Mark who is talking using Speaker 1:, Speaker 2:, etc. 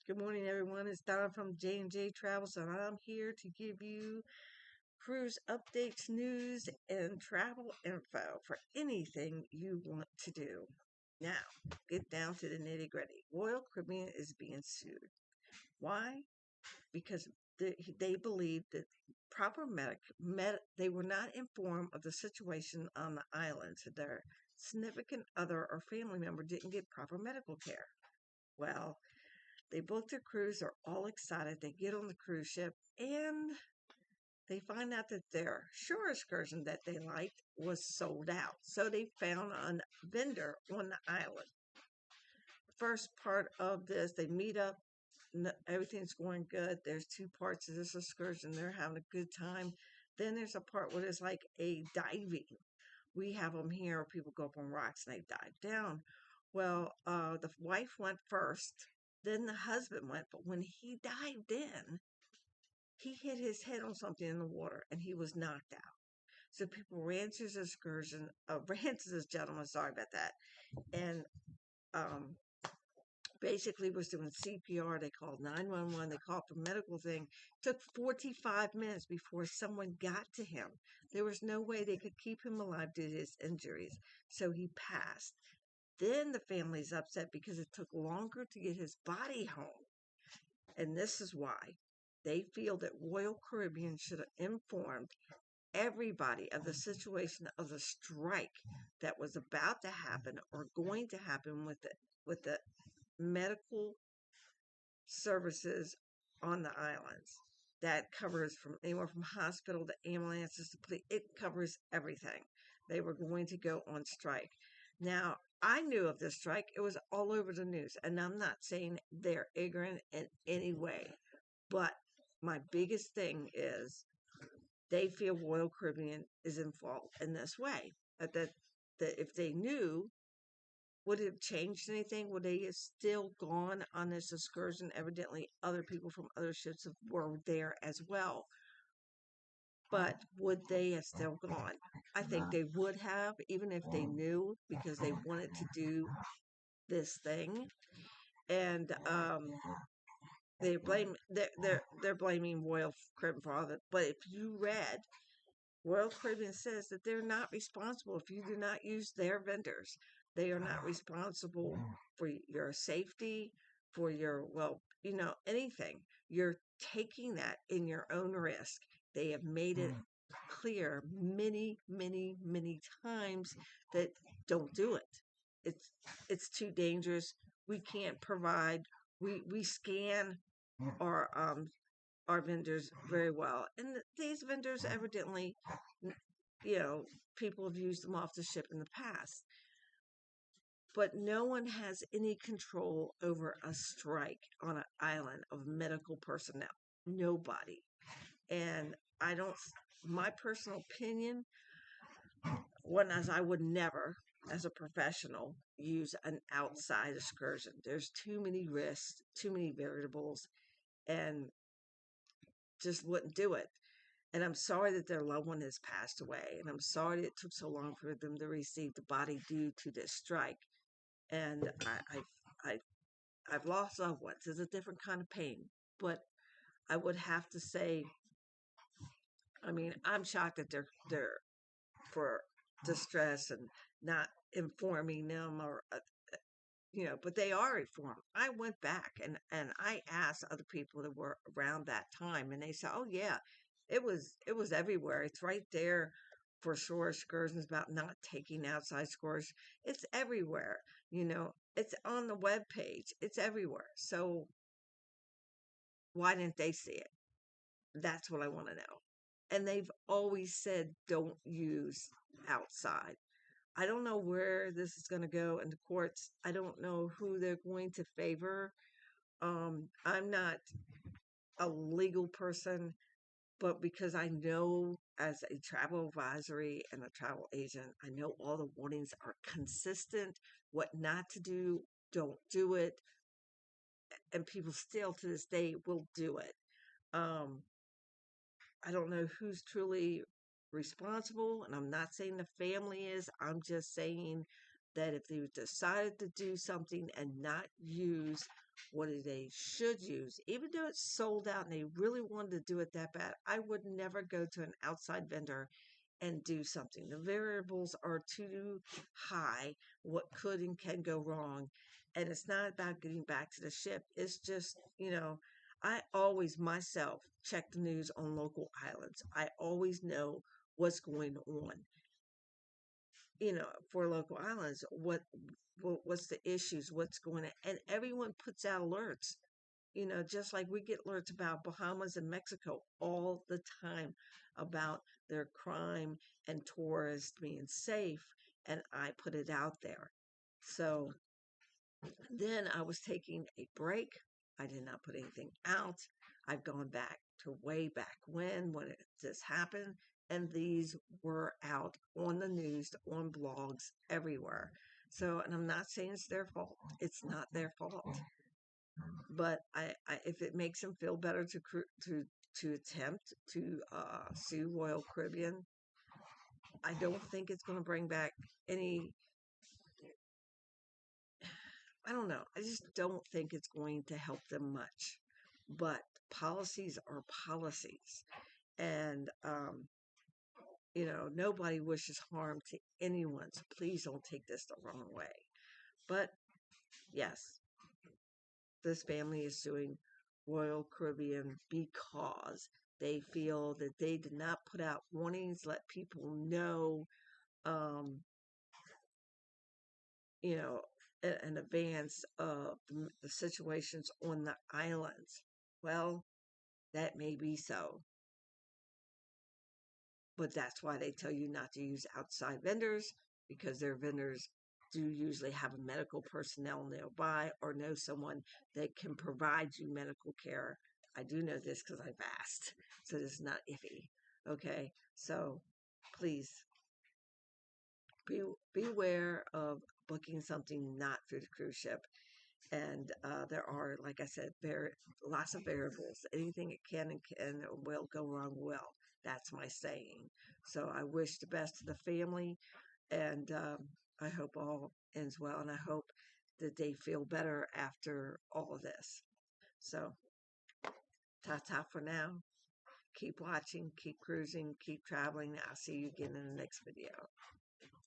Speaker 1: Good morning, everyone. It's Donna from J&J Travels, and I'm here to give you cruise updates, news, and travel info for anything you want to do. Now, get down to the nitty gritty. Royal Caribbean is being sued. Why? Because they believe that they were not informed of the situation on the islands. Their significant other or family member didn't get proper medical care. Well, they booked a cruise, they're all excited. They get on the cruise ship and they find out that their shore excursion that they liked was sold out. So they found a vendor on the island. First part of this, they meet up, everything's going good. There's two parts of this excursion. They're having a good time. Then there's a part where there's like a diving. We have them here where people go up on rocks and they dive down. Well, the wife went first. Then the husband went, but when he dived in, he hit his head on something in the water and he was knocked out. So people ran to this excursion, ran to this gentleman, sorry about that, and basically was doing CPR. They called 911, they called for medical thing. It took 45 minutes before someone got to him. There was no way they could keep him alive due to his injuries, so he passed. Then the family's upset because it took longer to get his body home. And this is why they feel that Royal Caribbean should have informed everybody of the situation of the strike that was about to happen or going to happen with the medical services on the islands. That covers from anywhere from hospital to ambulances to police. It covers everything. They were going to go on strike. Now, I knew of this strike. It was all over the news. And I'm not saying they're ignorant in any way. But my biggest thing is they feel Royal Caribbean is in fault in this way. That if they knew, would it have changed anything? Would they have still gone on this excursion? Evidently, other people from other ships were there as well. But would they have still gone? I think they would have, even if they knew, because they wanted to do this thing. And they're blaming Royal Caribbean for all of it. But if you read, Royal Caribbean says that they're not responsible if you do not use their vendors. They are not responsible for your safety, for your, anything. You're taking that in your own risk. They have made it clear many, many, many times that don't do it. It's too dangerous. We can't provide. We scan our vendors very well, and these vendors evidently, people have used them off the ship in the past. But no one has any control over a strike on an island of medical personnel. Nobody. And my personal opinion, I would never, as a professional, use an outside excursion. There's too many risks, too many variables, and just wouldn't do it. And I'm sorry that their loved one has passed away. And I'm sorry it took so long for them to receive the body due to this strike. And I've lost loved ones. It's a different kind of pain. But I would have to say, I'm shocked that they're for distress and not informing them or but they are informed. I went back and I asked other people that were around that time, and they said, oh yeah, it was everywhere. It's right there for shore excursions about not taking outside scores. It's everywhere. It's on the web page. It's everywhere. So why didn't they see it? That's what I want to know. And they've always said don't use outside. I don't know where this is going to go in the courts. I don't know who they're going to favor. I'm not a legal person, but because I know as a travel advisory and a travel agent, I know all the warnings are consistent, what not to do, don't do it, and people still to this day will do it. I don't know who's truly responsible, and I'm not saying the family is. I'm just saying that if they decided to do something and not use what they should use. Even though it's sold out and they really wanted to do it that bad, I would never go to an outside vendor and do something. The variables are too high, what could and can go wrong. And it's not about getting back to the ship. It's just, I always myself check the news on local islands. I always know what's going on, for local islands, what's the issues, what's going on. And everyone puts out alerts, just like we get alerts about Bahamas and Mexico all the time about their crime and tourists being safe, and I put it out there. So then I was taking a break. I did not put anything out. I've gone back to way back when this happened, and these were out on the news, on blogs, everywhere. So, and I'm not saying it's their fault. It's not their fault. But if it makes them feel better to attempt to sue Royal Caribbean, I don't think it's going to bring back any. I don't know. I just don't think it's going to help them much. But policies are policies, and nobody wishes harm to anyone. So please don't take this the wrong way. But yes, this family is suing Royal Caribbean because they feel that they did not put out warnings, let people know, um, you know, in advance of the situations on the islands. Well, that may be so, but that's why they tell you not to use outside vendors, because their vendors do usually have a medical personnel nearby or know someone that can provide you medical care. I do know this because I've asked, so it's not iffy. Okay, so please beware of booking something not through the cruise ship. And there are, like I said, lots of variables. Anything it can and will go wrong will. That's my saying. So I wish the best to the family, and I hope all ends well, and I hope that they feel better after all of this. So, ta-ta for now. Keep watching, keep cruising, keep traveling. I'll see you again in the next video.